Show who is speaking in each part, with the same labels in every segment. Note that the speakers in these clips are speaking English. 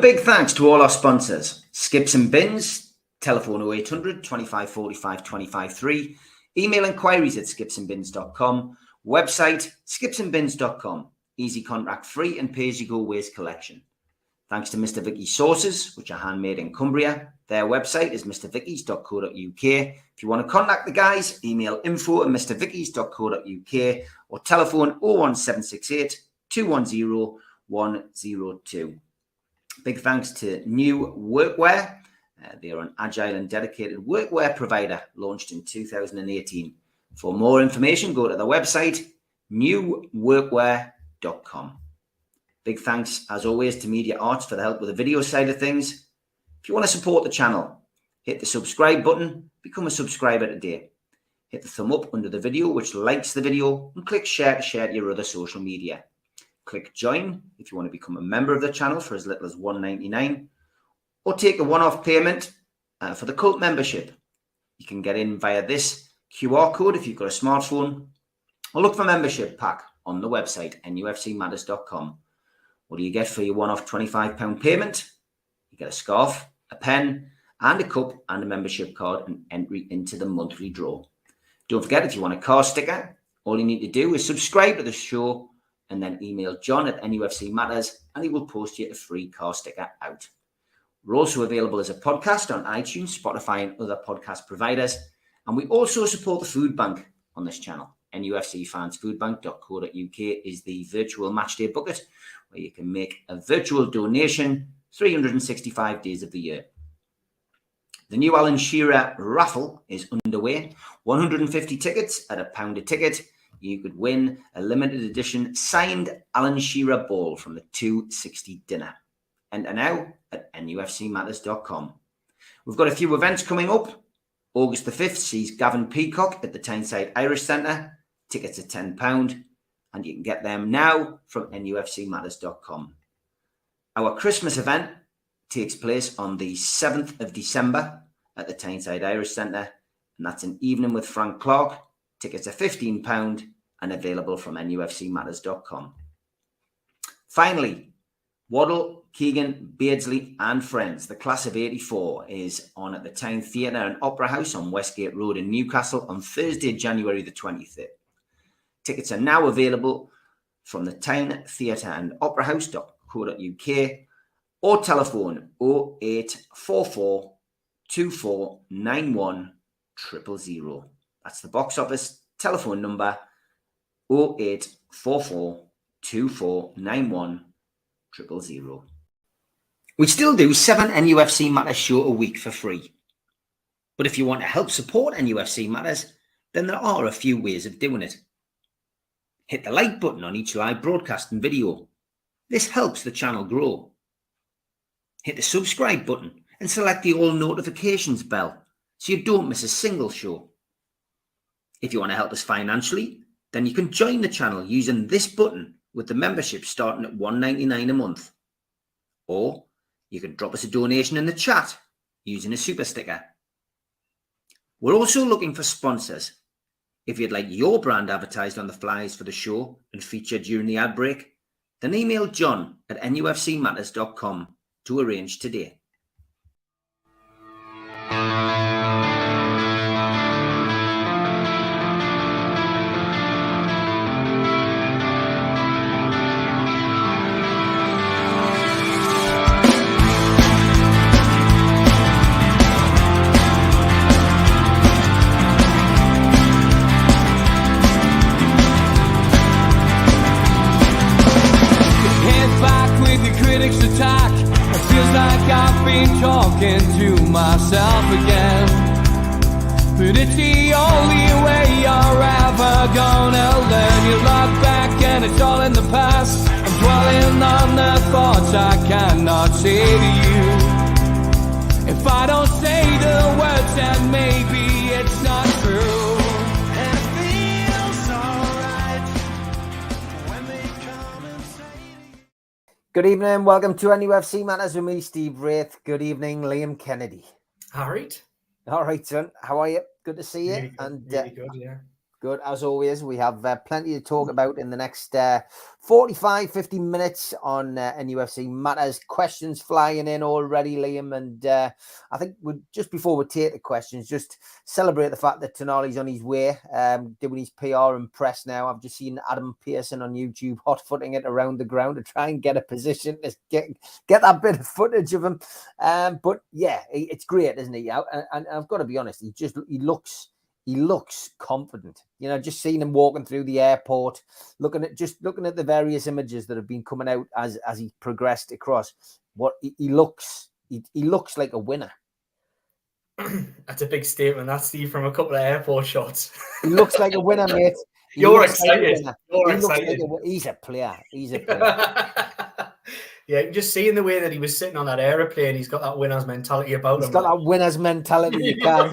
Speaker 1: big thanks to all our sponsors: Skips and Bins, telephone 0800 25 45 25 3, email inquiries at skipsandbins.com, website skipsandbins.com, easy contract free and pay-as-you-go waste collection. Thanks to Mr. Vicky's sauces, which are handmade in Cumbria. Their website is mrvickies.co.uk. If you want to contact the guys, email info@mrvickies.co.uk or telephone 01768 210 102. Big thanks to New Workwear. They are an agile and dedicated workwear provider launched in 2018. For more information, go to their website, newworkwear.com. Big thanks, as always, to Media Arts for the help with the video side of things. If you want to support the channel, hit the subscribe button, become a subscriber today. Hit the thumb up under the video, which likes the video, and click share to share to your other social media. Click join if you want to become a member of the channel for as little as $1.99, or take a one-off payment for the cult membership. You can get in via this QR code if you've got a smartphone, or look for membership pack on the website, nufcmatters.com. What do you get for your one-off £25 payment? You get a scarf, a pen, and a cup, and a membership card, and entry into the monthly draw. Don't forget, if you want a car sticker, all you need to do is subscribe to the show and then email John at NUFC Matters, and he will post you a free car sticker out. We're also available as a podcast on iTunes, Spotify, and other podcast providers. And we also support the food bank on this channel. NUFCfansfoodbank.co.uk is the virtual matchday bucket where you can make a virtual donation 365 days of the year. The new Alan Shearer raffle is underway. 150 tickets at £1 a ticket. You could win a limited edition signed Alan Shearer ball from the 260 dinner. Enter now at nufcmatters.com. We've got a few events coming up. August the 5th sees Gavin Peacock at the Tyneside Irish Centre. Tickets are £10, and you can get them now from nufcmatters.com. Our Christmas event takes place on the 7th of December at the Tyneside Irish Centre, and that's an evening with Frank Clark. Tickets are £15 and available from nufcmatters.com. Finally, Waddle, Keegan, Beardsley and Friends, the class of 84, is on at the Town Theatre and Opera House on Westgate Road in Newcastle on Thursday, January the 23rd. Tickets are now available from the Town Theatre and Opera House.co.uk or telephone 0844 2491 000. That's the box office telephone number 0844 2491 000. We still do 7 NUFC Matters show a week for free. But if you want to help support NUFC Matters, then there are a few ways of doing it. Hit the like button on each live broadcast and video. This helps the channel grow. Hit the subscribe button and select the all notifications bell so you don't miss a single show. If you want to help us financially, then you can join the channel using this button with the membership starting at $1.99 a month. Or you can drop us a donation in the chat using a super sticker. We're also looking for sponsors. If you'd like your brand advertised on the flyers for the show and featured during the ad break, then email John at nufcmatters.com to arrange today.
Speaker 2: Attack. It feels like I've been talking to myself again, but it's the only way you're ever gonna learn. You look back and it's all in the past. I'm dwelling on the thoughts I cannot say to you. If I don't say the words, then maybe it's not true.
Speaker 1: Good evening, welcome to NUFC Matters with me, Steve Wraith. Good evening, Liam Kennedy.
Speaker 3: All right.
Speaker 1: All right, son. How are you? Good to see you.
Speaker 3: Really good, really good, yeah. Good. As always, we have plenty to talk about in the next 45, 50 minutes on NUFC matters. Questions flying in already, Liam. And I think just before we take the questions, just celebrate the fact that Tonali's on his way, doing his PR and press now. I've just seen Adam Pearson on YouTube hot-footing it around the ground to try and get a position to get that bit of footage of him. But yeah, it's great, isn't it? And I've got to be honest, he looks confident. You know, just seeing him walking through the airport, looking at the various images that have been coming out as he progressed across. What he looks like a winner.
Speaker 4: That's a big statement. That's Steve from a couple of airport shots.
Speaker 3: He looks like a winner, mate.
Speaker 4: You're excited. You're excited.
Speaker 3: He's a player. He's a player.
Speaker 4: Yeah, just seeing the way that he was sitting on that aeroplane, he's got that winner's mentality about him.
Speaker 3: He's got that winner's mentality. You can.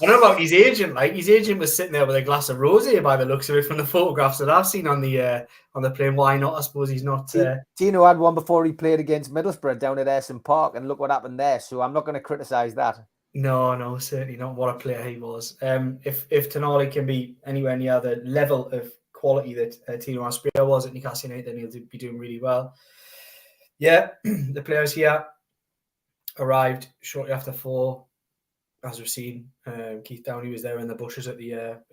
Speaker 4: I don't know about his agent. Like, his agent was sitting there with a glass of rosé by the looks of it from the photographs that I've seen on the plane. Why not? I suppose he's not.
Speaker 3: Tino had one before he played against Middlesbrough down at Ayresome Park, and look what happened there. So I'm not going to criticise that.
Speaker 4: No, certainly not. What a player he was. If Tonali can be anywhere near the level of quality that Tino Aspria was at Newcastle United, then he'll be doing really well. Yeah, the players here arrived shortly after 4. As we've seen, Keith Downey was there in the bushes at the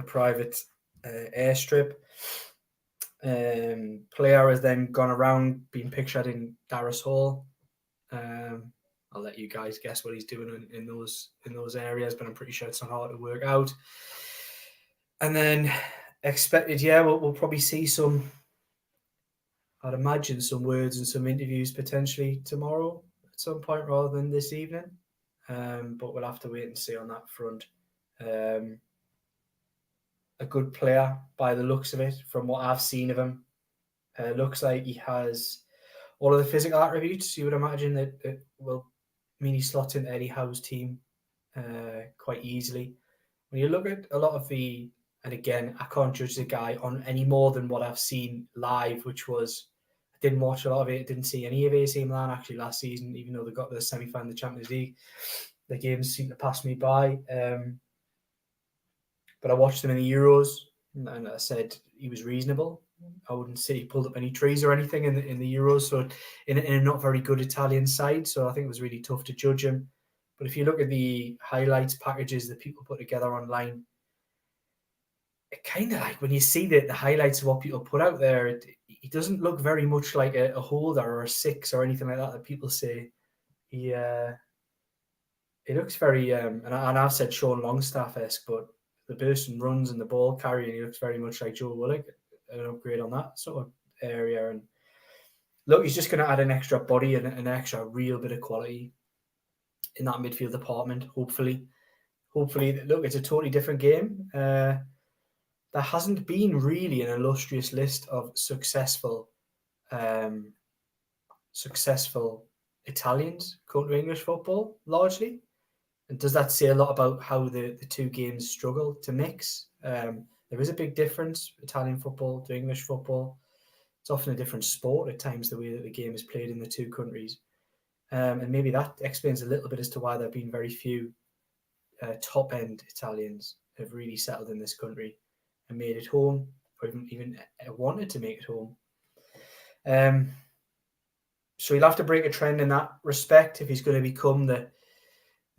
Speaker 4: private airstrip. Player has then gone around being pictured in Darras Hall. I'll let you guys guess what he's doing in those areas, but I'm pretty sure it's not hard to work out. And then expected, we'll probably see some. I'd imagine some words and some interviews potentially tomorrow at some point rather than this evening. But we'll have to wait and see on that front. A good player by the looks of it, from what I've seen of him. Looks like he has all of the physical attributes. You would imagine that will mean he slots into Eddie Howe's team quite easily. When you look at a lot of and again, I can't judge the guy on any more than what I've seen live, which was, I didn't watch a lot of it. Didn't see any of AC Milan actually last season, even though they got the semi-final of the Champions League. The games seem to pass me by. But I watched them in the Euros, and I said he was reasonable. I wouldn't say he pulled up any trees or anything in the Euros. So in a not very good Italian side, so I think it was really tough to judge him. But if you look at the highlights packages that people put together online, it kind of like when you see the highlights of what people put out there, he doesn't look very much like a holder or a 6 or anything like that people say. He looks very, and I've said Sean Longstaff-esque, but the burst and runs and the ball carrying, he looks very much like Joe Willock, an upgrade on that sort of area. And look, he's just going to add an extra body and an extra real bit of quality in that midfield department, hopefully. Look, it's a totally different game. There hasn't been really an illustrious list of successful Italians come to English football, largely. And does that say a lot about how the two games struggle to mix? There is a big difference, Italian football to English football. It's often a different sport at times, the way that the game is played in the two countries. And maybe that explains a little bit as to why there have been very few top-end Italians who have really settled in this country and made it home, or even wanted to make it home. So he'll have to break a trend in that respect if he's going to become the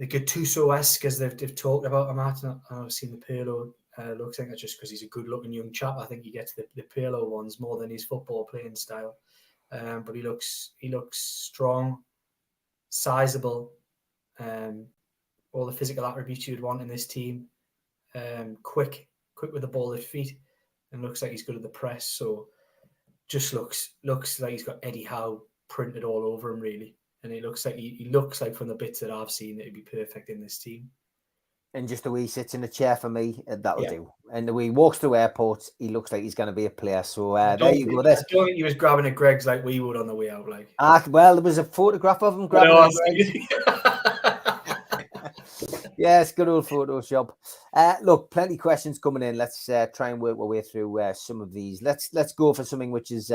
Speaker 4: Gattuso-esque, as they've talked about him at. I've seen the Pirlo looks like that just because he's a good-looking young chap. I think he gets the Pirlo ones more than his football playing style. But he looks strong, sizable, all the physical attributes you'd want in this team. Quick with the ball at feet, and looks like he's good at the press. So just looks like he's got Eddie Howe printed all over him, really. And he looks like from the bits that I've seen that he'd be perfect in this team.
Speaker 3: And just the way he sits in the chair for me, that'll do. And the way he walks through airports, he looks like he's going to be a player. So there you go.
Speaker 4: I don't think he was grabbing at Greg's like we would on the way out. Like,
Speaker 3: well, there was a photograph of him grabbing at Greg's. Yes, good old Photoshop. Look, plenty of questions coming in. Let's try and work our way through some of these. Let's go for something which is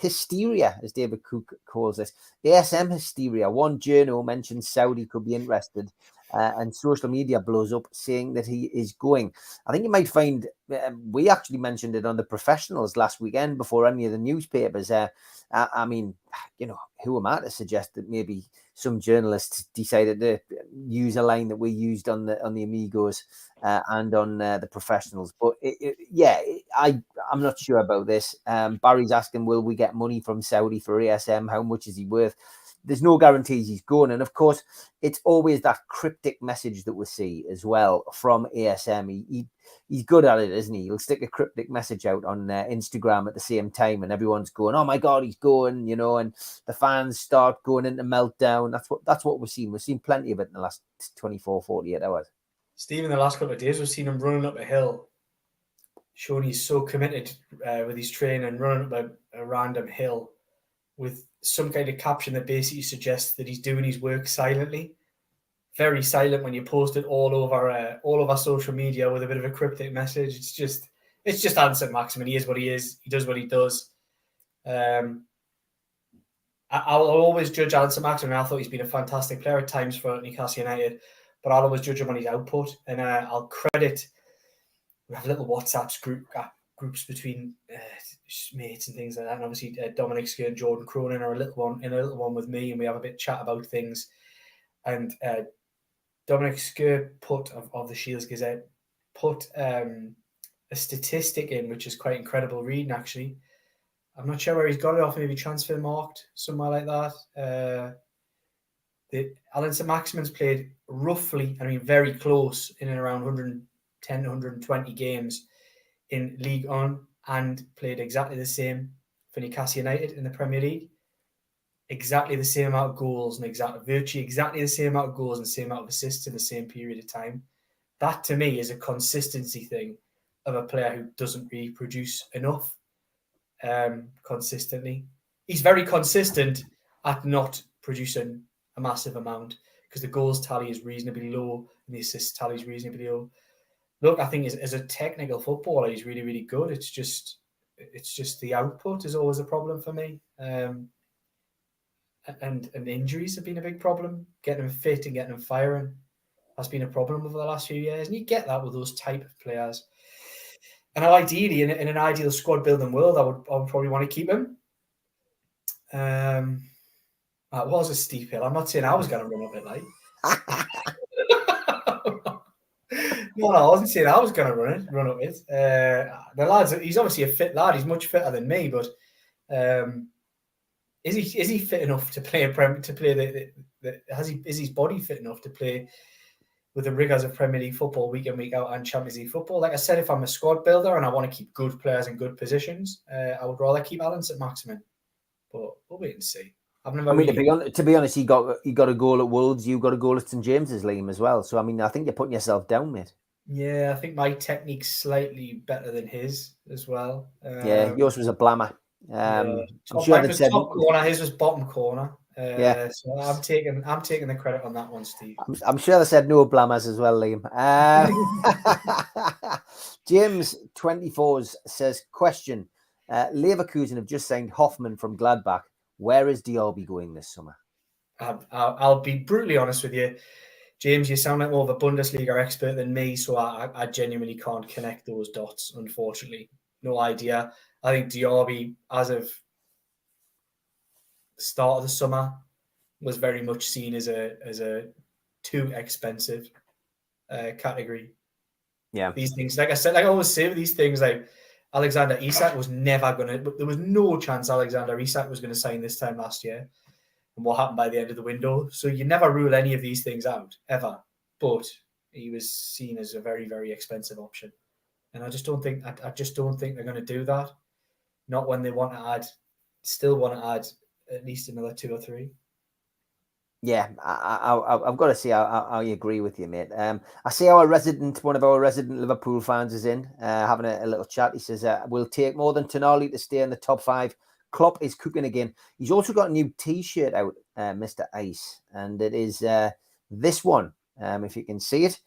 Speaker 3: hysteria, as David Cook calls it. ASM hysteria. One journal mentioned Saudi could be interested. and social media blows up saying that he is going. I think you might find, we actually mentioned it on the Professionals last weekend before any of the newspapers. I mean, you know, who am I to suggest that maybe some journalists decided to use a line that we used on the Amigos and on the Professionals? But I'm not sure about this. Barry's asking, will we get money from Saudi for ASM? How much is he worth? There's no guarantees he's going. And of course, it's always that cryptic message that we see as well from ASM. He's good at it, isn't he? He'll stick a cryptic message out on Instagram at the same time, and everyone's going, "Oh my God, he's going!" You know, and the fans start going into meltdown. That's what we've seen. We've seen plenty of it in the last 24, 48 hours.
Speaker 4: Steve, in the last couple of days, we've seen him running up a hill, showing he's so committed with his training, running up a random hill with some kind of caption that basically suggests that he's doing his work silently. Very silent when you post it all over social media with a bit of a cryptic message. It's just Allan Saint-Maximin. He is what he is. He does what he does. I'll always judge Allan Saint-Maximin. I thought he's been a fantastic player at times for Newcastle United, but I'll always judge him on his output. And I'll credit. We have little WhatsApp groups between mates and things like that. And obviously Dominic Sker and Jordan Cronin are a little one with me, and we have a bit of chat about things. And Dominic Sker of the Shields Gazette put a statistic in, which is quite incredible reading, actually. I'm not sure where he's got it off, maybe Transfer Marked, somewhere like that. Allan Saint-Maximin's played roughly, very close, in and around 110, 120 games in League One, and played exactly the same for Newcastle United in the Premier League. Exactly the same amount of goals and virtually exactly the same amount of goals and same amount of assists in the same period of time. That to me is a consistency thing of a player who doesn't really produce enough consistently. He's very consistent at not producing a massive amount because the goals tally is reasonably low and the assist tally is reasonably low. Look, I think as a technical footballer, he's really, really good. It's just the output is always a problem for me. And injuries have been a big problem. Getting him fit and getting him firing has been a problem over the last few years. And you get that with those type of players. And ideally, in an ideal squad building world, I would probably want to keep him. That was a steep hill. I'm not saying I was going to run up it like. No, I wasn't saying I was going to run up it. The lad's, he's obviously a fit lad. He's much fitter than me, but is he fit enough to play is his body fit enough to play with the rigors of Premier League football week in, week out, and Champions League football? Like I said, if I'm a squad builder and I want to keep good players in good positions, I would rather keep Allan Saint-Maximin. But we'll wait and see.
Speaker 3: To be honest, he got a goal at Wolves. You got a goal at St James's, Liam, as well. So I think you're putting yourself down, mate.
Speaker 4: Yeah, I think my technique's slightly better than his as well.
Speaker 3: Yours was a blammer.
Speaker 4: I'm sure that top corner, his was bottom corner. So I'm taking the credit on that one, Steve.
Speaker 3: I'm sure they said no blammers as well, Liam. James 24s says, question: Leverkusen have just signed Hoffman from Gladbach. Where is Diaby going this summer?
Speaker 4: I'll be brutally honest with you, James. You sound like more of a Bundesliga expert than me, so I genuinely can't connect those dots. Unfortunately, no idea. I think Diaby, as of the start of the summer, was very much seen as a too expensive category.
Speaker 3: Yeah,
Speaker 4: these things, like I said, like I always say with these things, like Alexander Isak was never going to. There was no chance Alexander Isak was going to sign this time last year. And what happened by the end of the window? So you never rule any of these things out ever. But he was seen as a very, very expensive option, and I just don't think they're going to do that. Not when they still want to add at least another 2 or 3.
Speaker 3: Yeah, I've got to say I agree with you, mate. I see one of our resident Liverpool fans is in, having a little chat. He says, we'll take more than Tonali to stay in the top 5. Klopp is cooking again. He's also got a new T-shirt out, Mr. Ice, and it is this one, if you can see it.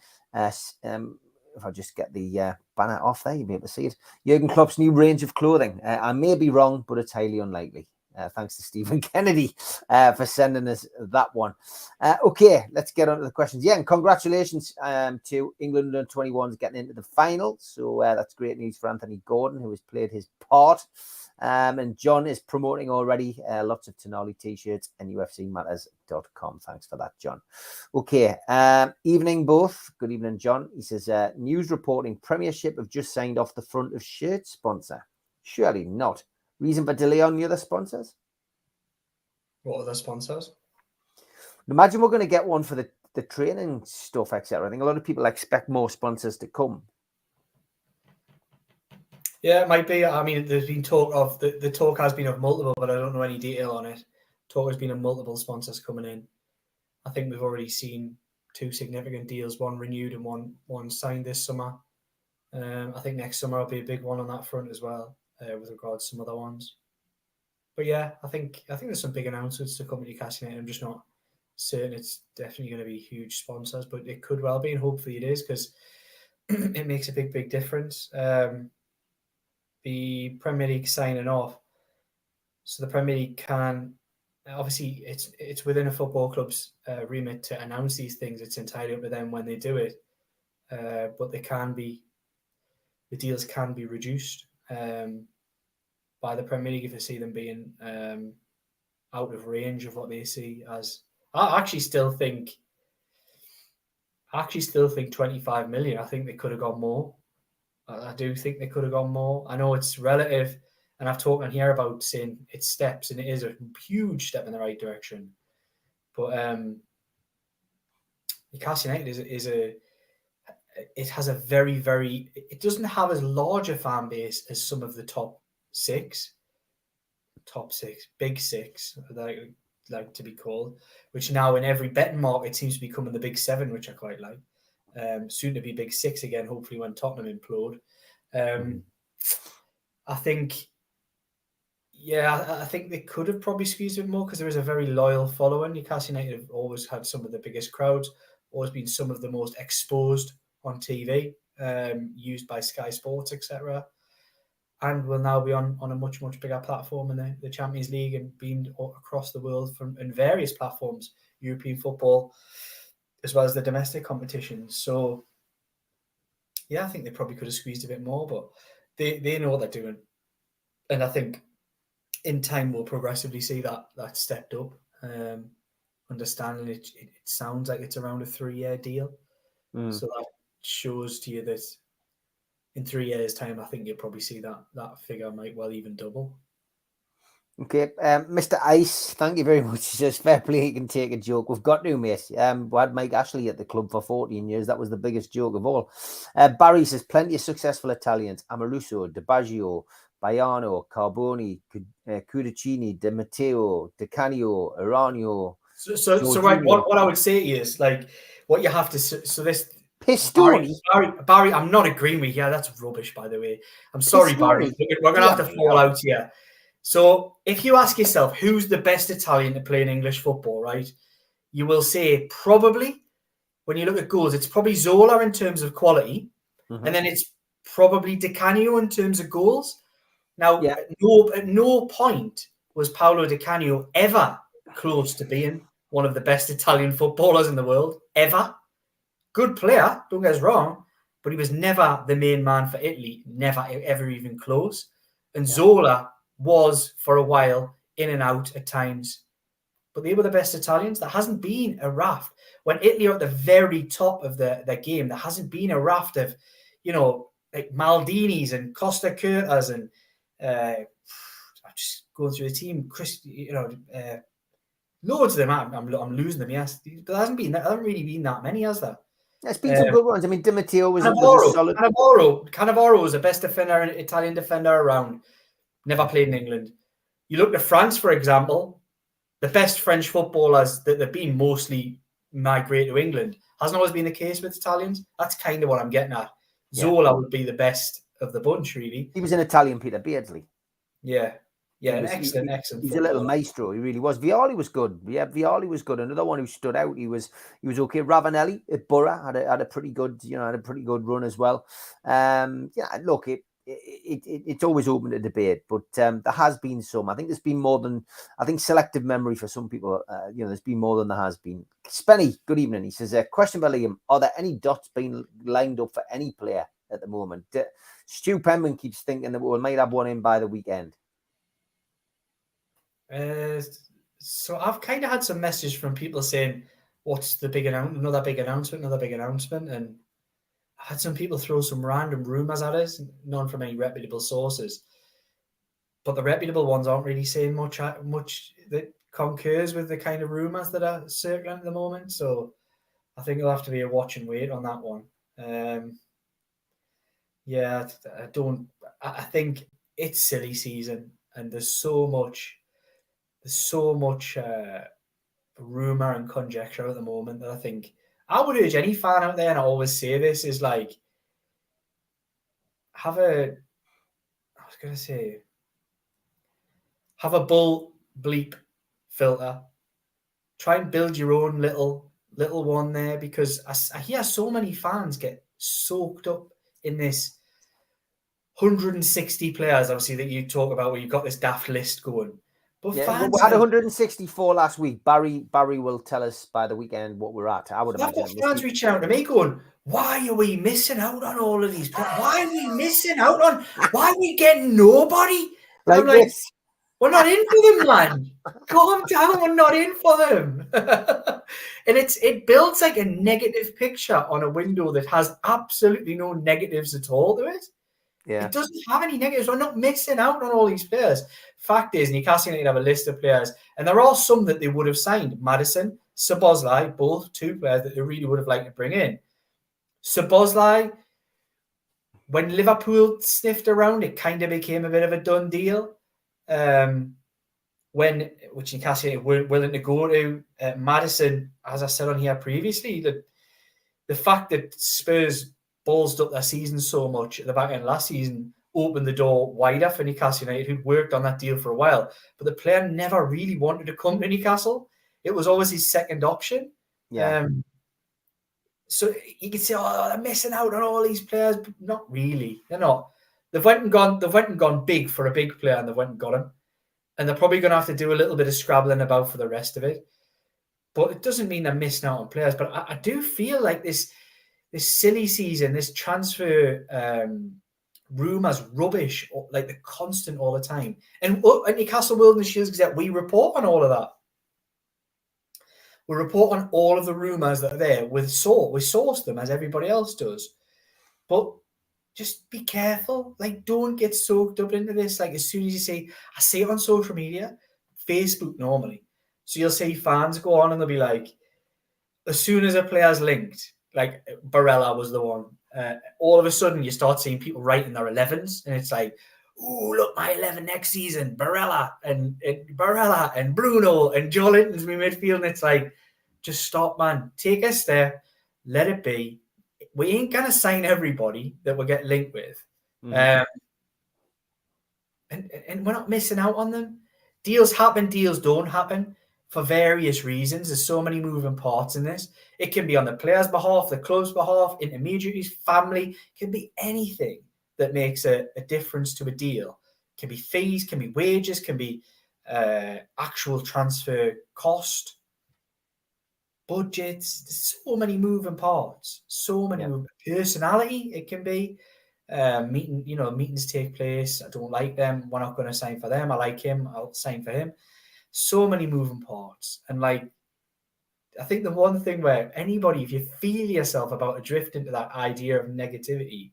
Speaker 3: If I just get the banner off there, you'll be able to see it. Jurgen Klopp's new range of clothing. I may be wrong, but it's highly unlikely. Thanks to Stephen Kennedy for sending us that one. Okay, let's get on to the questions. Yeah, and congratulations to England under 21s getting into the final. So that's great news for Anthony Gordon, who has played his part. And John is promoting already lots of Tonali t-shirts, NUFCmatters.com. Thanks for that, John. Okay, evening both. Good evening, John. He says, news reporting Premiership have just signed off the front of shirt sponsor. Surely not. Reason for delay on the other sponsors?
Speaker 4: What are the sponsors?
Speaker 3: Imagine we're going to get one for the training stuff, etc. I think a lot of people expect more sponsors to come.
Speaker 4: Yeah, it might be. I mean, there's been talk of the talk has been of multiple, but I don't know any detail on it. Talk has been of multiple sponsors coming in. I think we've already seen 2 significant deals, one renewed and one signed this summer. I think next summer will be a big one on that front as well, with regards to some other ones. But yeah, I think there's some big announcements to come at Newcastle United. I'm just not certain it's definitely going to be huge sponsors, but it could well be, and hopefully it is, because it makes a big difference. The Premier League signing off, so the Premier League can, obviously it's within a football club's remit to announce these things. It's entirely up to them when they do it, but the deals can be reduced by the Premier League if they see them being out of range of what they see as. I actually still think 25 million. I think they could have gone more. I do think they could have gone more. I know it's relative, and I've talked on here about saying it's steps, and it is a huge step in the right direction. But Newcastle United it has a very, very, it doesn't have as large a fan base as some of the top six, big six, like to be called, which now in every betting market seems to be becoming the big 7, which I quite like. Soon to be big 6 again, hopefully when Tottenham implode. I think they could have probably squeezed it more because there is a very loyal following. Newcastle United have always had some of the biggest crowds, always been some of the most exposed on TV, used by Sky Sports, etc. And will now be on a much bigger platform in the Champions League and being across the world in various platforms, European football, as well as the domestic competitions. So, yeah, I think they probably could have squeezed a bit more, but they know what they're doing. And I think in time we'll progressively see that stepped up. Understanding it sounds like it's around a 3-year deal. So that shows to you that in 3 years' time, I think you'll probably see that figure might well even double.
Speaker 3: Okay, Mr. Ice, thank you very much. He says, fair play, you can take a joke. We've got to, mate. We had Mike Ashley at the club for 14 years. That was the biggest joke of all. Barry says, plenty of successful Italians. Amoruso, Di Baggio, Baiano, Carboni, Cudicini, Di Matteo, Di Canio, Aranio.
Speaker 4: So right, what I would say is, like, what you have to... So this...
Speaker 3: Pistoni.
Speaker 4: Barry, I'm not agreeing with you. Yeah, that's rubbish, by the way. I'm sorry, Pistoni. Barry. We're going to have to fall out here. So if you ask yourself, who's the best Italian to play in English football, right? You will say probably, when you look at goals, it's probably Zola in terms of quality. And then it's probably Di Canio in terms of goals. Now, at no point was Paolo Di Canio ever close to being one of the best Italian footballers in the world, ever. Good player, don't get us wrong, but he was never the main man for Italy, never, ever even close. And Zola was, for a while, in and out at times. But they were the best Italians. There hasn't been a raft. When Italy are at the very top of their game, there hasn't been a raft of, like Maldinis and Costa Curtas and I'm just going through the team, loads of them. I'm losing them, yes. But there hasn't really been that many, has there?
Speaker 3: There's been some good ones. I mean, Di Matteo was a solid...
Speaker 4: Cannavaro was the best Italian defender around. Never played in England. You look at France, for example, the best French footballers that have been mostly migrate to England. Hasn't always been the case with Italians. That's kind of what I'm getting at. Zola would be the best of the bunch, really.
Speaker 3: He was an Italian Peter Beardsley.
Speaker 4: Yeah, an excellent.
Speaker 3: He's a little maestro. He really was. Vialli was good. Yeah, Vialli was good. Another one who stood out. He was okay. Ravanelli at Borough had a pretty good, had a pretty good run as well. Look, it's always open to debate, but there has been some. I think there's been more than, I think selective memory for some people, there's been more than there has been. Spenny, good evening. He says, question by Liam, are there any dots being lined up for any player at the moment? Stu Penman keeps thinking that we might have one in by the weekend.
Speaker 4: So I've kind of had some messages from people saying, what's the big announcement, another big announcement, and I had some people throw some random rumours at us, none from any reputable sources. But the reputable ones aren't really saying much that concurs with the kind of rumours that are circling at the moment. So I think it'll have to be a watch and wait on that one. I think it's silly season, and there's so much rumour and conjecture at the moment that I think I would urge any fan out there, and I always say this, is like, have a bull bleep filter. Try and build your own little one there, because I hear so many fans get soaked up in this 160 players, obviously, that you talk about, where you've got this daft list going. But
Speaker 3: yeah,
Speaker 4: fans,
Speaker 3: we had 164 last week. Barry will tell us by the weekend what we're at. I would imagine.
Speaker 4: I've got fans reaching out to me going, why are we missing out on all of these? Why are we missing out on? Why are we getting nobody?
Speaker 3: Like
Speaker 4: I'm like,
Speaker 3: this.
Speaker 4: We're not in for them, man. Calm down. We're not in for them. And it builds like a negative picture on a window that has absolutely no negatives at all to it.
Speaker 3: Yeah.
Speaker 4: It doesn't have any negatives. We're not missing out on all these players. Fact is, Newcastle United have a list of players, and there are some that they would have signed. Madison, Szoboszlai, both two players that they really would have liked to bring in. Szoboszlai, when Liverpool sniffed around, it kind of became a bit of a done deal. Which Newcastle United weren't willing to go to. Madison, as I said on here previously, the fact that Spurs ballsed up their season so much at the back end last season opened the door wider for Newcastle United, who'd worked on that deal for a while. But the player never really wanted to come to Newcastle. It was always his second option.
Speaker 3: Yeah.
Speaker 4: So you could say, oh, they're missing out on all these players. But not really. They're not. They've went and gone big for a big player, and they went and got him. And they're probably going to have to do a little bit of scrabbling about for the rest of it. But it doesn't mean they're missing out on players. But I do feel like this silly season, this transfer rumours rubbish, like the constant all the time. And at Newcastle World and Shields Gazette, we report on all of that. We report on all of the rumours that are there. We source them as everybody else does. But just be careful. Like, don't get soaked up into this. Like, as soon as you say, I see it on social media, Facebook normally. So you'll see fans go on and they'll be like, as soon as a player's linked, like Barella was the one, all of a sudden you start seeing people writing their 11s, and it's like, oh, look, my 11 next season, Barella and Bruno and Joe Linton's my midfield. And it's like, just stop, man. Take a step. Let it be. We ain't going to sign everybody that we'll get linked with. And we're not missing out on them. Deals happen, deals don't happen for various reasons. There's so many moving parts in this. It can be on the player's behalf, the club's behalf, intermediaries, family. It can be anything that makes a difference to a deal. It can be fees, can be wages, can be actual transfer cost, budgets. There's so many moving parts, so many personality. It can be meetings take place. I don't like them. We're not going to sign for them. I like him. I'll sign for him. So many moving parts. And like, I think the one thing where anybody, if you feel yourself about to drift into that idea of negativity,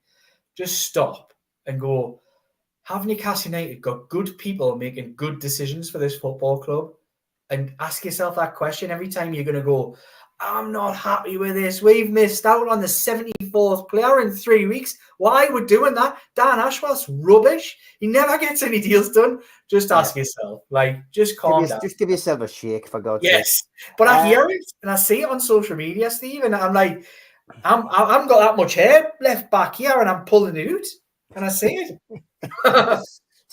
Speaker 4: just stop and go, have Newcastle United got good people making good decisions for this football club? And ask yourself that question every time you're going to go, I'm not happy with this. We've missed out on the 74th player in 3 weeks. Why we're doing that? Dan Ashworth's rubbish. He never gets any deals done. Just ask yourself. Like, just calm down.
Speaker 3: Just give yourself a shake, for God's sake.
Speaker 4: Yes. But I hear it and I see it on social media, Steve, and I'm like, I haven't got that much hair left back here and I'm pulling it out. And I see it.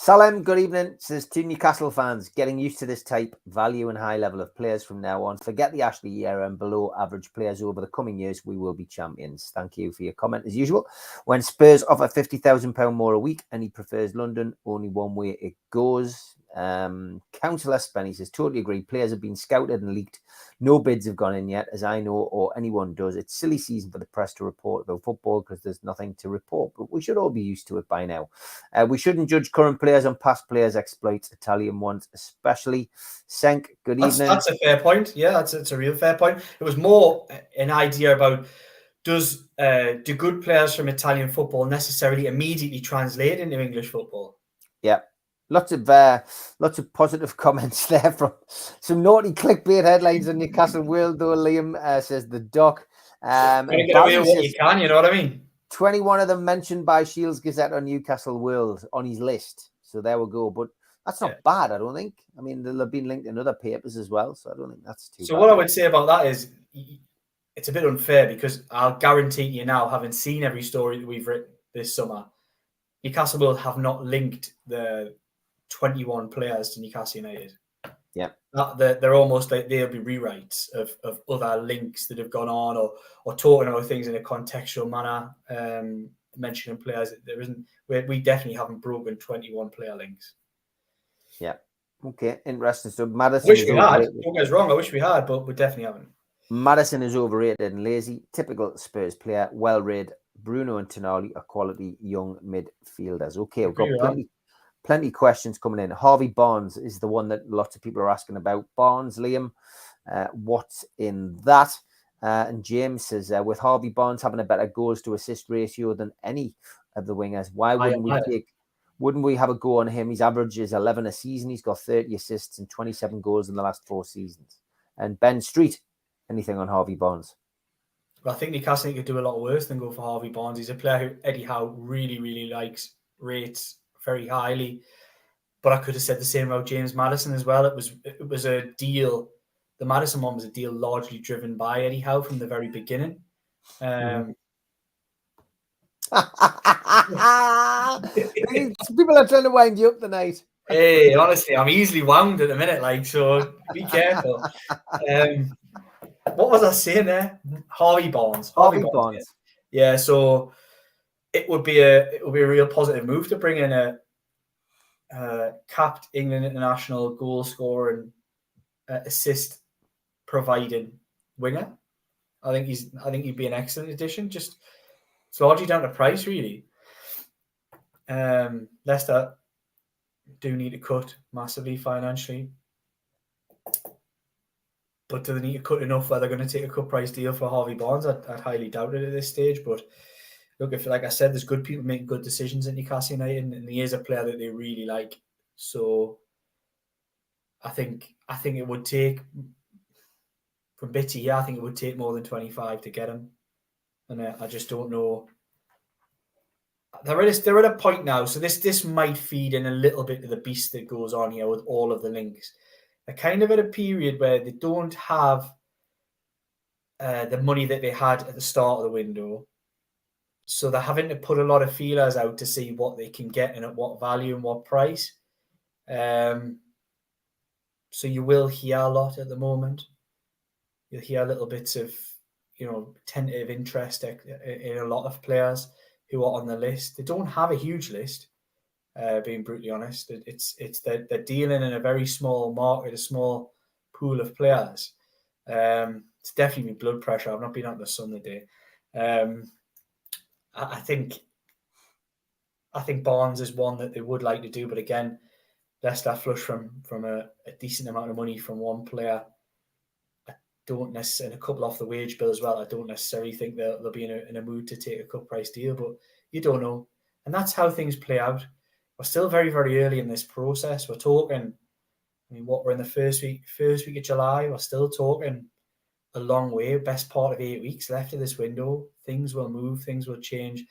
Speaker 3: Salem, good evening. Says to Newcastle fans, getting used to this type, value and high level of players from now on. Forget the Ashley era and below average players over the coming years. We will be champions. Thank you for your comment as usual. When Spurs offer £50,000 more a week and he prefers London, only one way it goes. Councillor Spenny says, totally agree. Players have been scouted and leaked. No bids have gone in yet, as I know, or anyone does. It's silly season for the press to report about football because there's nothing to report, but we should all be used to it by now. We shouldn't judge current players on past players' exploits, Italian ones especially. Senk, good evening.
Speaker 4: That's a fair point. Yeah, that's a real fair point. It was more an idea about do good players from Italian football necessarily immediately translate into English football?
Speaker 3: Yeah. Lots of positive comments there from some naughty clickbait headlines on Newcastle World, though. Liam says the doc.
Speaker 4: Get away with what you can, you know what I mean?
Speaker 3: 21 of them mentioned by Shields Gazette on Newcastle World on his list. So there we go. But that's not bad, I don't think. I mean, they'll have been linked in other papers as well. So I don't think that's too bad.
Speaker 4: So what I would say about that is it's a bit unfair because I'll guarantee you now, having seen every story that we've written this summer, Newcastle World have not linked the 21 players to Newcastle United.
Speaker 3: Yeah.
Speaker 4: They're almost like they'll be rewrites of other links that have gone on or talking about things in a contextual manner, mentioning players. There isn't. We definitely haven't broken 21 player links.
Speaker 3: Yeah. Okay. Interesting. So Madison.
Speaker 4: Wish we had. Don't get us wrong. I wish we had, but we definitely haven't.
Speaker 3: Madison is overrated and lazy. Typical Spurs player. Well read. Bruno and Tonali are quality young midfielders. Okay, we've got plenty of questions coming in. Harvey Barnes is the one that lots of people are asking about. Barnes, Liam, what's in that? And James says, with Harvey Barnes having a better goals to assist ratio than any of the wingers, why wouldn't we have a go on him? His average is 11 a season. He's got 30 assists and 27 goals in the last 4 seasons. And Ben Street, anything on Harvey Barnes?
Speaker 4: Well, I think Newcastle could do a lot worse than go for Harvey Barnes. He's a player who Eddie Howe really, really likes, rates very highly. But I could have said the same about James Maddison as well. It was a deal. The Maddison one was a deal largely driven by Eddie Howe from the very beginning.
Speaker 3: People are trying to wind you up tonight.
Speaker 4: Hey, honestly, I'm easily wound at the minute, so be careful. What was I saying there? Harvey Barnes.
Speaker 3: Harvey Barnes.
Speaker 4: Yeah, so it would be a real positive move to bring in a capped England international goal scorer and assist providing winger. I think he'd be an excellent addition. Just it's largely down to price, really. Leicester do need to cut massively financially. But do they need to cut enough where they're going to take a cut price deal for Harvey Barnes? I'd highly doubt it at this stage. But look, if like I said, there's good people making good decisions at Newcastle United, and he is a player that they really like. So I think it would take from Bitty. I think it would take more than 25 to get him, and I just don't know. They're at a point now, so this might feed in a little bit of the beast that goes on here with all of the links. They're kind of at a period where they don't have the money that they had at the start of the window. So they're having to put a lot of feelers out to see what they can get and at what value and what price. So you will hear a lot at the moment. You'll hear little bits of, tentative interest in a lot of players who are on the list. They don't have a huge list. Being brutally honest, they're dealing in a very small market, a small pool of players. It's definitely blood pressure. I've not been out in the sun today. I think Barnes is one that they would like to do, but again, Leicester flush from a decent amount of money from one player. I don't necessarily, and a couple off the wage bill as well. I don't necessarily think they'll be in a mood to take a cut price deal, but you don't know, and that's how things play out. We're still very, very early in this process. We're talking, we're in the first week of July. We're still talking a long way, best part of 8 weeks left of this window. Things will move, things will change.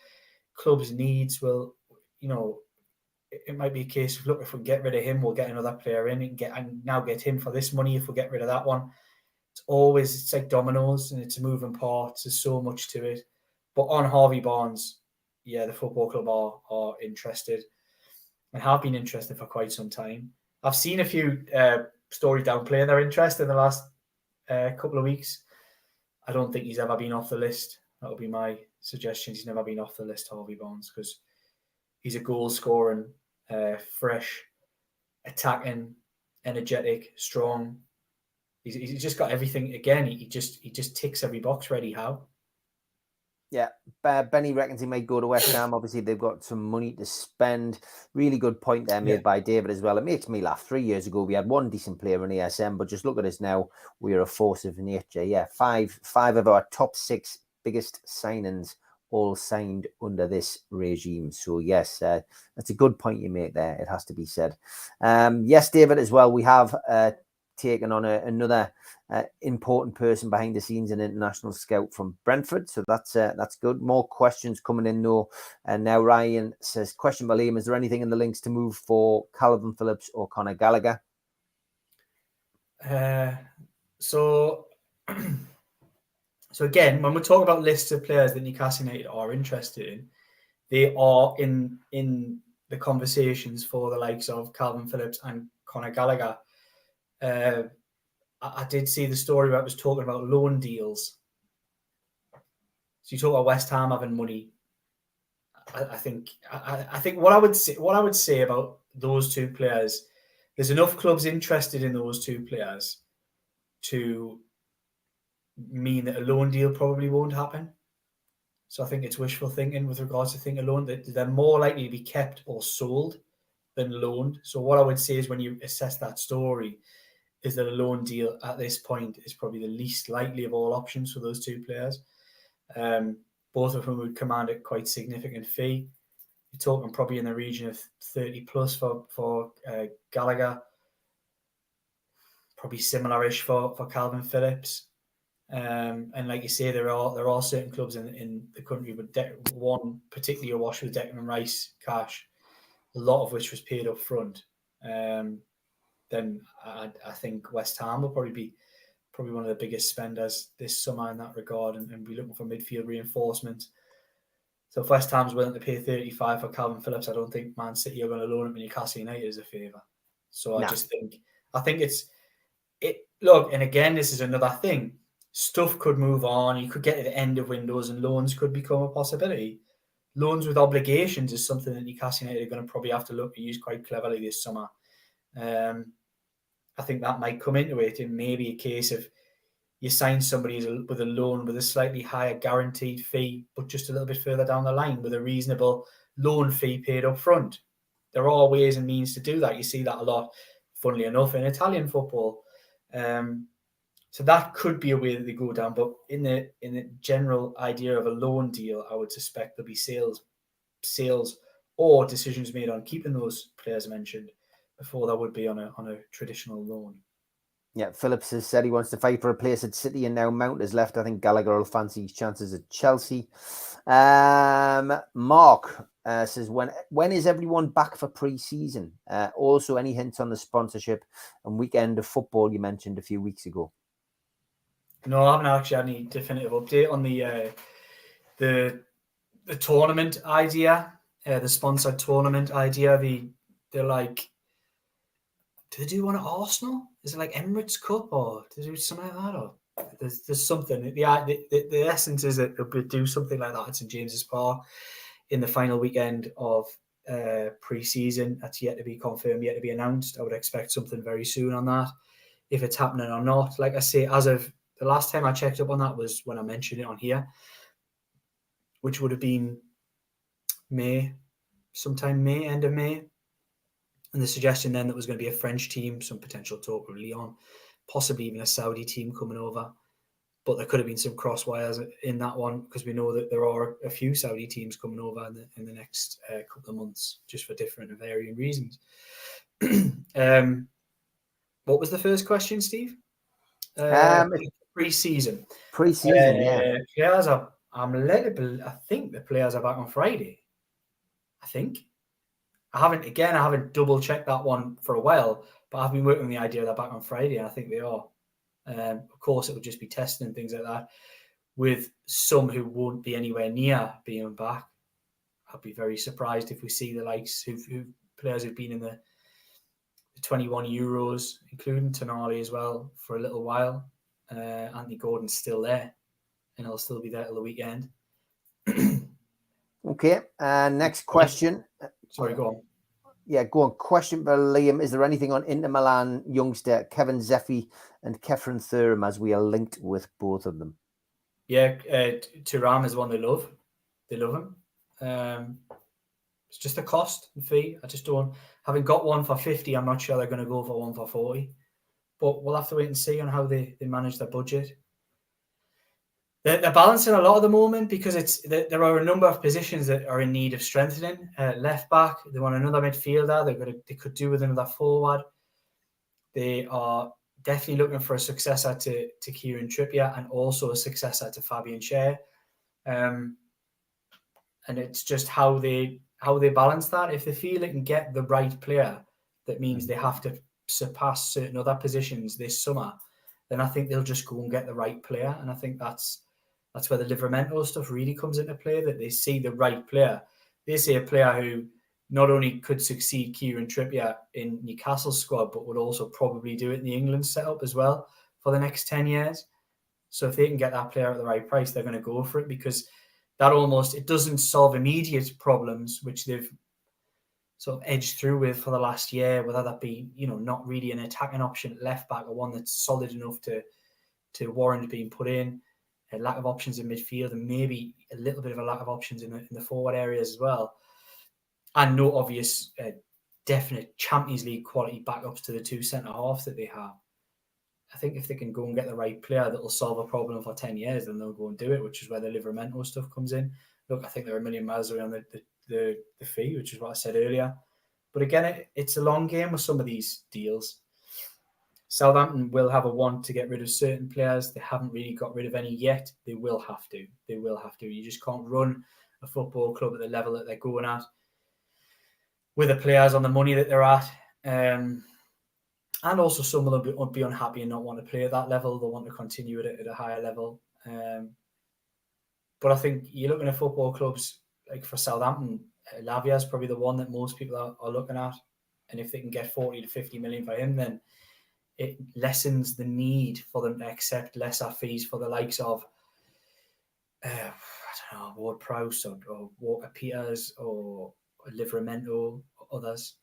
Speaker 4: Clubs' needs will, it might be a case of, look, if we get rid of him, we'll get another player in and now get him for this money if we get rid of that one. It's like dominoes and it's a moving parts. There's so much to it. But on Harvey Barnes, yeah, the football club are interested. and have been interested for quite some time. I've seen a few stories downplaying their interest in the last couple of weeks. I don't think he's ever been off the list. That would be my suggestion. He's never been off the list, Harvey Barnes, because he's a goal-scoring, fresh, attacking, energetic, strong. He's just got everything. Again, he just ticks every box ready. How?
Speaker 3: Yeah, Benny reckons he might go to West Ham. Obviously, they've got some money to spend. Really good point there made by David as well. It makes me laugh. 3 years ago, we had one decent player in ASM, but just look at us now. We're a force of nature. Yeah, five of our top 6 biggest signings all signed under this regime. So yes, that's a good point you make there. It has to be said. Yes, David, as well, we have taken on another important person behind the scenes, an international scout from Brentford. So that's good. More questions coming in though. And now Ryan says, question by Liam, is there anything in the links to move for Calvin Phillips or Conor Gallagher?
Speaker 4: So again, when we talk about lists of players that Newcastle United are interested in, they are in the conversations for the likes of Calvin Phillips and Conor Gallagher. I did see the story where it was talking about loan deals. So you talk about West Ham having money. I think what I would say about those two players, there's enough clubs interested in those two players to mean that a loan deal probably won't happen. So I think it's wishful thinking with regards to think alone that they're more likely to be kept or sold than loaned. So what I would say is when you assess that story, is that a loan deal at this point is probably the least likely of all options for those two players. Both of whom would command a quite significant fee. You're talking probably in the region of 30 plus for Gallagher. Probably similar-ish for Calvin Phillips. And like you say, there are certain clubs in the country, but one particularly awash with Declan Rice cash, a lot of which was paid up front. Then I think West Ham will probably be one of the biggest spenders this summer in that regard, and be looking for midfield reinforcement. So if West Ham's willing to pay 35 for Calvin Phillips, I don't think Man City are going to loan him to Newcastle United as a favour. So I think look, and again, this is another thing. Stuff could move on. You could get to the end of windows and loans could become a possibility. Loans with obligations is something that Newcastle United are going to probably have to look to use quite cleverly this summer. I think that might come into it. It may be a case of you sign somebody with a loan with a slightly higher guaranteed fee, but just a little bit further down the line with a reasonable loan fee paid up front. There are ways and means to do that. You see that a lot, funnily enough, in Italian football. So that could be a way that they go down. But in the general idea of a loan deal, I would suspect there'll be sales or decisions made on keeping those players mentioned before that would be on a traditional loan.
Speaker 3: Yeah, Phillips has said he wants to fight for a place at City, and now Mount has left. I think Gallagher will fancy his chances at Chelsea. Mark says, when is everyone back for pre-season? Also, any hints on the sponsorship and weekend of football you mentioned a few weeks ago?
Speaker 4: No, I haven't actually had any definitive update on the tournament idea, the sponsored tournament idea. They're like, do they do one at Arsenal? Is it like Emirates Cup or do they do something like that? Or there's something. The essence is that they'll do something like that at St James's Park in the final weekend of pre-season. That's yet to be confirmed, yet to be announced. I would expect something very soon on that, if it's happening or not. Like I say, as of the last time I checked up on that was when I mentioned it on here, which would have been sometime May, end of May. And the suggestion then that was going to be a French team, some potential talk with Lyon, possibly even a Saudi team coming over. But there could have been some cross wires in that one because we know that there are a few Saudi teams coming over in the next couple of months, just for different and varying reasons. What was the first question, Steve? Pre-season.
Speaker 3: Pre-season,
Speaker 4: yeah. I think the players are back on Friday. I think. I haven't double checked that one for a while, but I've been working on the idea they're back on Friday, and I think they are. Of course, it would just be testing and things like that, with some who won't be anywhere near being back. I'd be very surprised if we see the likes who've players who've been in the 21 Euros, including Tonali as well, for a little while. Anthony Gordon's still there, and he'll still be there till the weekend.
Speaker 3: Okay, next question.
Speaker 4: Sorry, go on.
Speaker 3: Yeah, go on. Question for Liam. Is there anything on Inter Milan youngster Kevin Zeffi and Kefren Thuram, as we are linked with both of them?
Speaker 4: Yeah, Thuram is one they love. They love him. It's just a cost and fee. I just don't, having got one for 50, I'm not sure they're going to go for one for 40. But we'll have to wait and see on how they manage their budget. They're balancing a lot at the moment because there are a number of positions that are in need of strengthening. Left back, they want another midfielder. They could do with another forward. They are definitely looking for a successor to Kieran Trippier and also a successor to Fabian Schär. And it's just how they balance that. If they feel they can get the right player, that means they have to surpass certain other positions this summer, then I think they'll just go and get the right player. And I think that's where the Livramento stuff really comes into play, that they see the right player. They see a player who not only could succeed Kieran Trippier in Newcastle's squad, but would also probably do it in the England setup as well for the next 10 years. So if they can get that player at the right price, they're going to go for it, because that it doesn't solve immediate problems, which they've sort of edged through with for the last year, whether that be, not really an attacking option at left back or one that's solid enough to warrant being put in, a lack of options in midfield, and maybe a little bit of a lack of options in the forward areas as well. And no obvious, definite Champions League quality backups to the two centre-halves that they have. I think if they can go and get the right player that will solve a problem for 10 years, then they'll go and do it, which is where the Livramento stuff comes in. Look, I think they're a million miles away on the fee, which is what I said earlier. But again, it's a long game with some of these deals. Southampton will have a want to get rid of certain players. They haven't really got rid of any yet. They will have to. You just can't run a football club at the level that they're going at with the players on the money that they're at. And also some of them will be unhappy and not want to play at that level. They'll want to continue at a higher level. But I think you're looking at football clubs, like for Southampton, Lavia is probably the one that most people are looking at. And if they can get 40 to 50 million for him, then it lessens the need for them to accept lesser fees for the likes of, Ward-Prowse or Walker Peters or Livramento or others.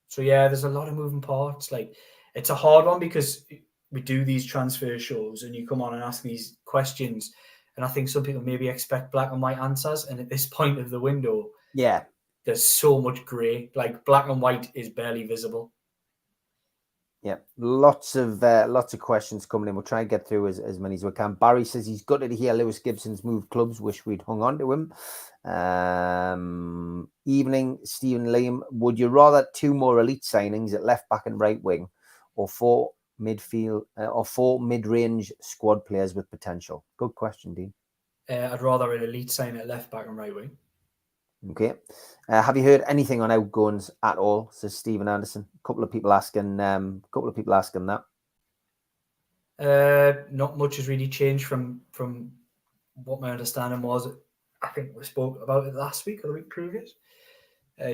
Speaker 4: So yeah, there's a lot of moving parts. Like, it's a hard one because we do these transfer shows and you come on and ask these questions, and I think some people maybe expect black and white answers, and at this point of the window, there's so much grey. Like, black and white is barely visible.
Speaker 3: Yeah, lots of questions coming in. We'll try and get through as many as we can. Barry says he's gutted to hear Lewis Gibson's moved clubs. Wish we'd hung on to him. Evening, Stephen Liam. Would you rather 2 more elite signings at left back and right wing, or 4 midfield or 4 mid-range squad players with potential? Good question, Dean.
Speaker 4: I'd rather an elite sign at left back and right wing.
Speaker 3: Okay. Have you heard anything on outgoings at all? Says Stephen Anderson. A couple of people asking that.
Speaker 4: Not much has really changed from what my understanding was. I think we spoke about it last week or the week previous.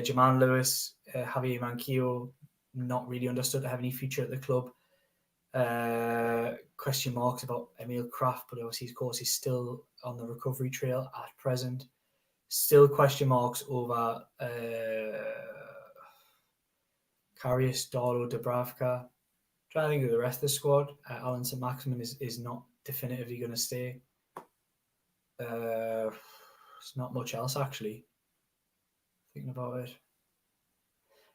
Speaker 4: Jamal Lewis, Javier Manquillo, not really understood to have any future at the club. Question marks about Emil Kraft, but obviously, of course, he's still on the recovery trail at present. Still question marks over Karius, Darlo, Dubravka. Trying to think of the rest of the squad. Allan Saint-Maximin is not definitively going to stay. There's not much else, actually. Thinking about it.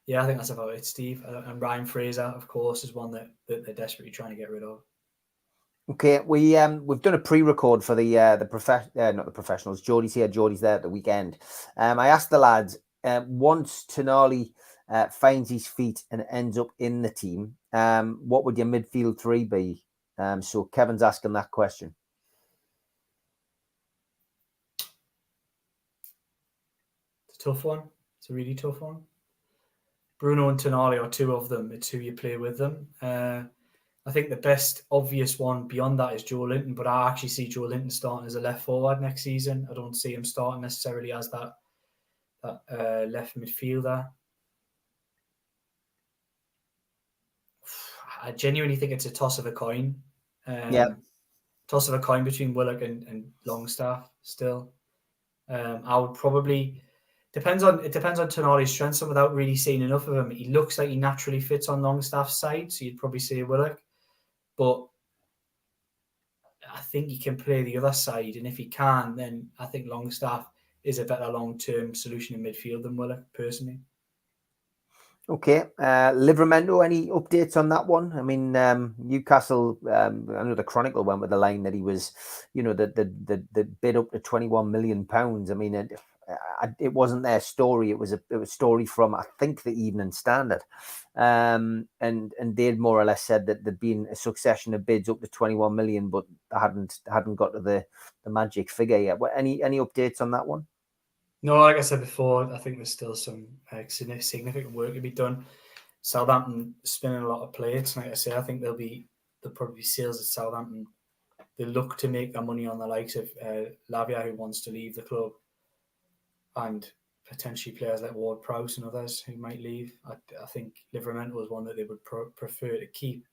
Speaker 4: Yeah, I think that's about it, Steve. And Ryan Fraser, of course, is one that they're desperately trying to get rid of.
Speaker 3: Okay, we've done a pre-record for not the professionals. Geordie's here, Geordie's there at the weekend. I asked the lads, once Tonali finds his feet and ends up in the team, what would your midfield 3 be? So Kevin's asking that question.
Speaker 4: It's a tough one. It's a really tough one. Bruno and Tonali are 2 of them. It's who you play with them. I think the best obvious one beyond that is Joe Linton, but I actually see Joe Linton starting as a left forward next season. I don't see him starting necessarily as that that left midfielder. I genuinely think it's a toss of a coin. Toss of a coin between Willock and Longstaff still. I would probably it depends on Tonali's strengths, and without really seeing enough of him, he looks like he naturally fits on Longstaff's side, so you'd probably say Willock. But I think he can play the other side, and if he can, then I think Longstaff is a better long-term solution in midfield than Willock, personally.
Speaker 3: Okay, Livramento, any updates on that one? I mean, Newcastle. I know the Chronicle went with the line that he was, the bid up to £21 million. I mean, it wasn't their story. It was a story from, I think, the Evening Standard, and they'd more or less said that there'd been a succession of bids up to 21 million, but they hadn't got to the magic figure yet. Any updates on that one?
Speaker 4: No, like I said before, I think there's still some significant work to be done. Southampton spinning a lot of plates. Like I say, I think there'll probably be sales at Southampton. They look to make their money on the likes of Lavia, who wants to leave the club, and potentially players like Ward-Prowse and others who might leave. I think Livramento was one that they would prefer to keep.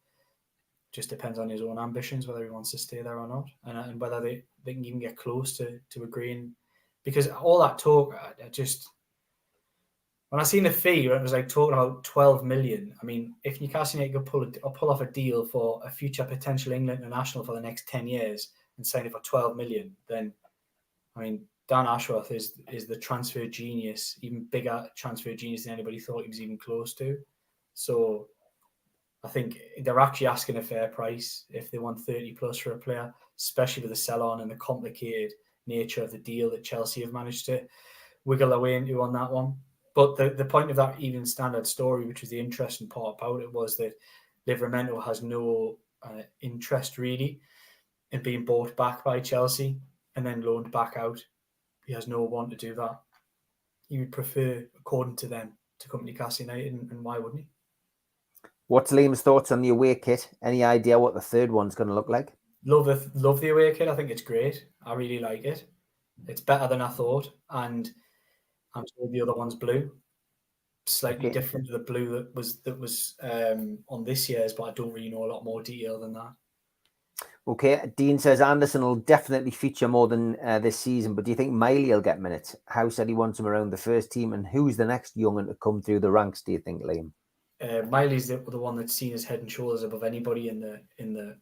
Speaker 4: Just depends on his own ambitions, whether he wants to stay there or not, and whether they can even get close to agreeing. Because all that talk, when I seen the fee, it was like talking about 12 million. I mean, if Newcastle United could pull off a deal for a future potential England international for the next 10 years and sign it for 12 million, then, I mean, Dan Ashworth is the transfer genius, even bigger transfer genius than anybody thought he was even close to. So I think they're actually asking a fair price if they want 30 plus for a player, especially with the sell-on and the complicated nature of the deal that Chelsea have managed to wiggle their way into on that one. But the point of that Evening Standard story, which was the interesting part about it, was that Livramento has no interest really in being bought back by Chelsea and then loaned back out. He has no want to do that. He would prefer, according to them, to come to Newcastle United, and why wouldn't he?
Speaker 3: What's Liam's thoughts on the away kit? Any idea what the third one's going to look like?
Speaker 4: Love the away kit. I think it's great. I really like it. It's better than I thought, and I'm told the other one's blue, slightly different to the blue that was on this year's, but I don't really know a lot more detail than that.
Speaker 3: Okay, Dean says Anderson will definitely feature more than this season, but do you think Miley will get minutes? Howe said he wants him around the first team, and who's the next young'un to come through the ranks, do you think, Liam?
Speaker 4: Miley's the one that's seen as head and shoulders above anybody in the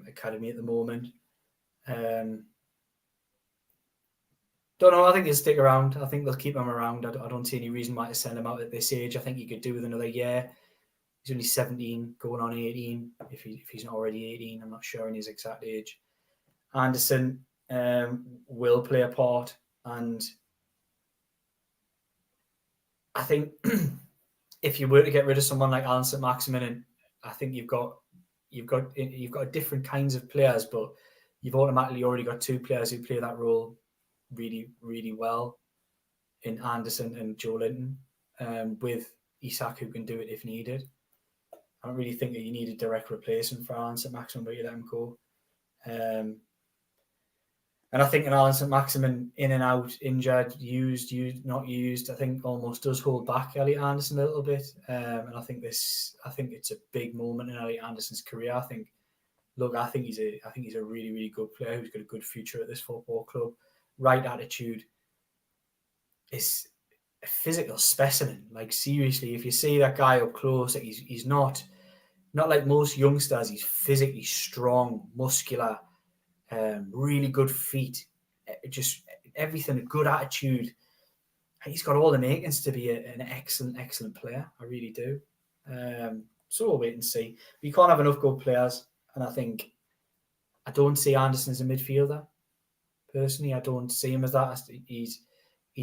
Speaker 4: academy at the moment. Don't know. I think he'll stick around. I think they'll keep him around. I don't see any reason why to send him out at this age. I think he could do with another year. He's only 17, going on 18. If he's not already 18, I'm not sure in his exact age. Anderson will play a part, and I think if you were to get rid of someone like Allan Saint-Maximin, I think you've got different kinds of players, but you've automatically already got two players who play that role really, really well in Anderson and Joe Linton, with Isak who can do it if needed. I don't really think that you need a direct replacement for Allan Saint-Maximin, but you let him go. And I think an Allan Saint-Maximin in and out, injured, used, not used, I think almost does hold back Elliot Anderson a little bit. And I think it's a big moment in Elliot Anderson's career. I think he's a really, really good player who's got a good future at this football club. Right attitude. Is a physical specimen. Like, seriously, if you see that guy up close, he's not like most youngsters. He's physically strong, muscular, really good feet, just everything, a good attitude. He's got all the makings to be an excellent player. I really do. So we'll wait and see. We can't have enough good players, and I don't see Anderson as a midfielder. Personally, I don't see him as that. He's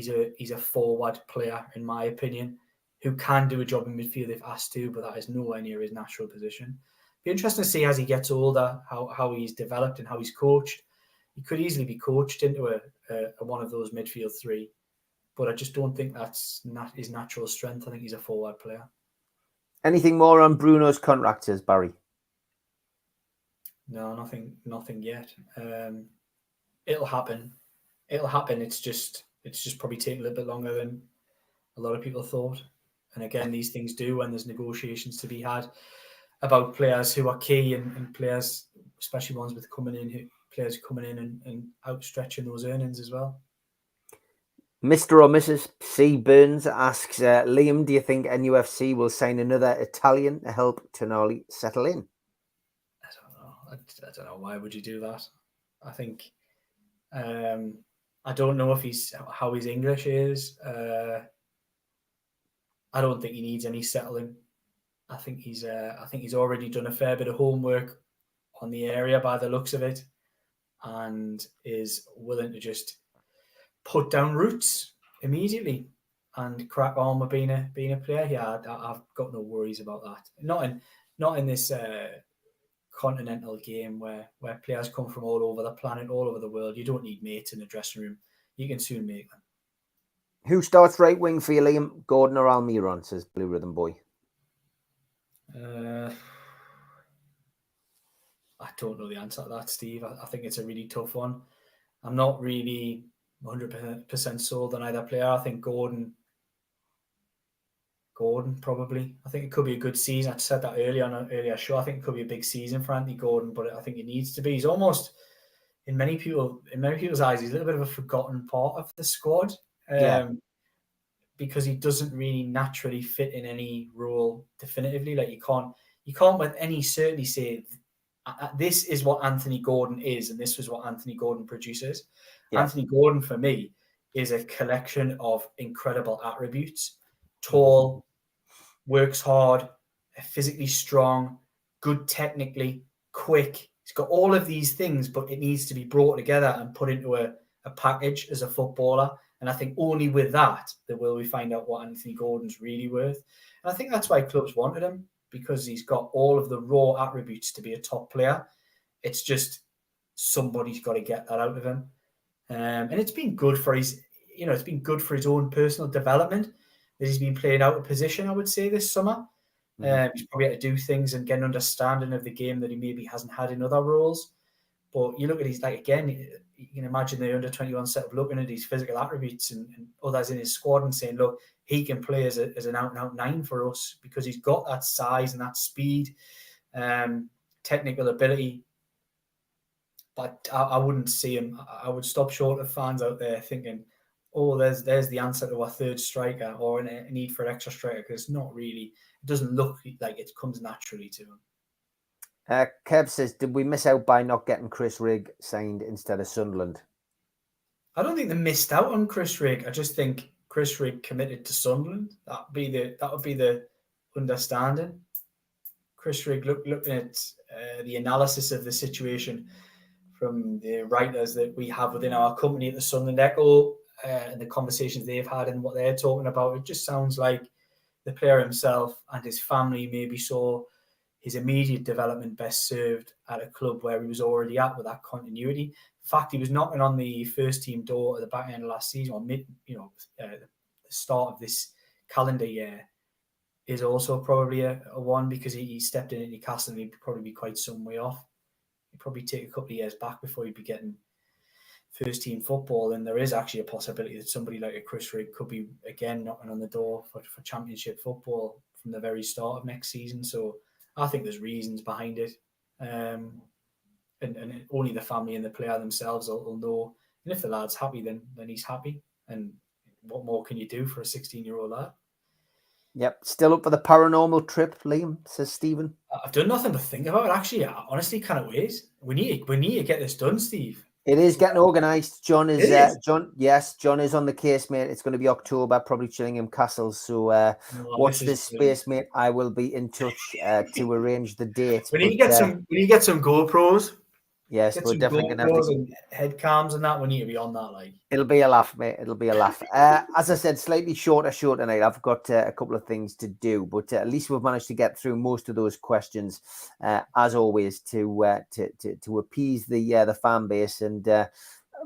Speaker 4: a forward player, in my opinion, who can do a job in midfield if asked to, but that is nowhere near his natural position. Be interesting to see as he gets older how he's developed and how he's coached. He could easily be coached into a one of those midfield three, but I just don't think that's not his natural strength. I think he's a forward player. Anything
Speaker 3: more on Bruno's contractors, Barry?
Speaker 4: No, nothing yet. It'll happen. It's just probably taking a little bit longer a lot of people thought. And again, these things do when there's negotiations to be had about players who are key and players, especially ones with players coming in and outstretching those earnings as well.
Speaker 3: Mr. or Mrs. C. Burns asks, Liam, do you think NUFC will sign another Italian to help Tonali settle in?
Speaker 4: I don't know. I don't know. Why would you do that? I think I don't know how his English is. I don't think he needs any settling. I think he's already done a fair bit of homework on the area by the looks of it, and is willing to just put down roots immediately and crack on with being a player. Yeah, I've got no worries about that. Not in this continental game where players come from all over the planet, all over the world. You don't need mates in the dressing room. You can soon make them.
Speaker 3: Who starts right wing for you, Liam? Gordon or Almiron, says Blue Rhythm Boy.
Speaker 4: I don't know the answer to that, Steve. I think it's a really tough one. I'm not really 100% sold on either player. I think Gordon probably. I think it could be a good season. I said that earlier on an earlier show. I think it could be a big season for Anthony Gordon, but I think it needs to be. He's almost, in many people's eyes, he's a little bit of a forgotten part of the squad. Because he doesn't really naturally fit in any role definitively. Like you can't with any certainty say this is what Anthony Gordon is and this was what Anthony Gordon produces. Yeah. Anthony Gordon for me is a collection of incredible attributes. Tall, works hard, physically strong, good technically, quick. He's got all of these things, but it needs to be brought together and put into a package as a footballer. And I think only with that will we find out what Anthony Gordon's really worth. And I think that's why clubs wanted him, because he's got all of the raw attributes to be a top player. It's just somebody's got to get that out of him. And it's been good for his own personal development that he's been playing out of position, I would say, this summer. He's probably had to do things and get an understanding of the game that he maybe hasn't had in other roles. But you look at his, you can imagine the under-21 set of looking at his physical attributes and others in his squad and saying, look, he can play as an out-and-out 9 for us because he's got that size and that speed, technical ability. But I wouldn't see him. I would stop short of fans out there thinking, oh, there's the answer to a third striker or a need for an extra striker, because it's not really, it doesn't look like it comes naturally to him.
Speaker 3: Kev says, did we miss out by not getting Chris Rigg signed instead of Sunderland?
Speaker 4: I don't think they missed out on Chris Rigg. I just think Chris Rigg committed to Sunderland. That would be the understanding. Chris Rigg looking at the analysis of the situation from the writers that we have within our company at the Sunderland Echo and the conversations they've had and what they're talking about, it just sounds like the player himself and his family maybe saw his immediate development best served at a club where he was already at with that continuity. In fact, he was knocking on the first team door at the back end of last season, or the start of this calendar year is also probably a one, because he stepped in at Newcastle and he'd probably be quite some way off. He'd probably take a couple of years back before he'd be getting first team football. And there is actually a possibility that somebody like a Chris Rigg could be again knocking on the door for championship football from the very start of next season. So I think there's reasons behind it. And only the family and the player themselves will know. And if the lad's happy, then he's happy. And what more can you do for a 16-year-old lad?
Speaker 3: Yep. Still up for the paranormal trip, Liam, says Stephen.
Speaker 4: I've done nothing but think about it. Actually, I honestly can't wait. We need to get this done, Steve.
Speaker 3: It is getting organised. John is John is on the case, mate. It's going to be October, probably Chillingham Castle. So watch this space, mate. I will be in touch to arrange the date.
Speaker 4: We need to get some GoPros.
Speaker 3: Yes, we're definitely going to have to.
Speaker 4: And head cams and that. We need to be on that. Like,
Speaker 3: it'll be a laugh, mate. It'll be a laugh. As I said, slightly shorter show tonight. I've got a couple of things to do, but at least we've managed to get through most of those questions, as always, to appease the fan base. And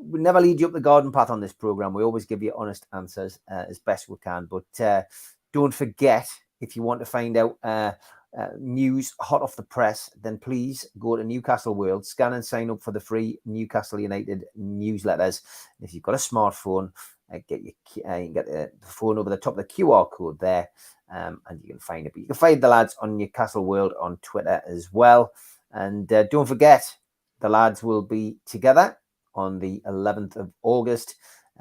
Speaker 3: we never lead you up the garden path on this program. We always give you honest answers as best we can. But don't forget, if you want to find out news hot off the press, then please go to Newcastle World, scan and sign up for the free Newcastle United newsletters. If you've got a smartphone, get your you can get the phone over the top of the QR code there, and you can find it. But you can find the lads on Newcastle World on Twitter as well. And don't forget, the lads will be together on the 11th of August.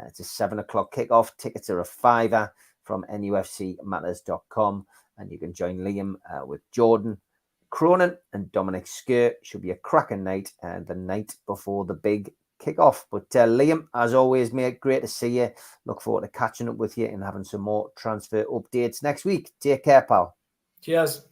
Speaker 3: It's a 7 o'clock kickoff. Tickets are a £5 from NUFCmatters.com. And you can join Liam with Jordan Cronin and Dominic Sker. Should be a cracking night, the night before the big kickoff. But Liam, as always, mate, great to see you. Look forward to catching up with you and having some more transfer updates next week. Take care, pal.
Speaker 4: Cheers.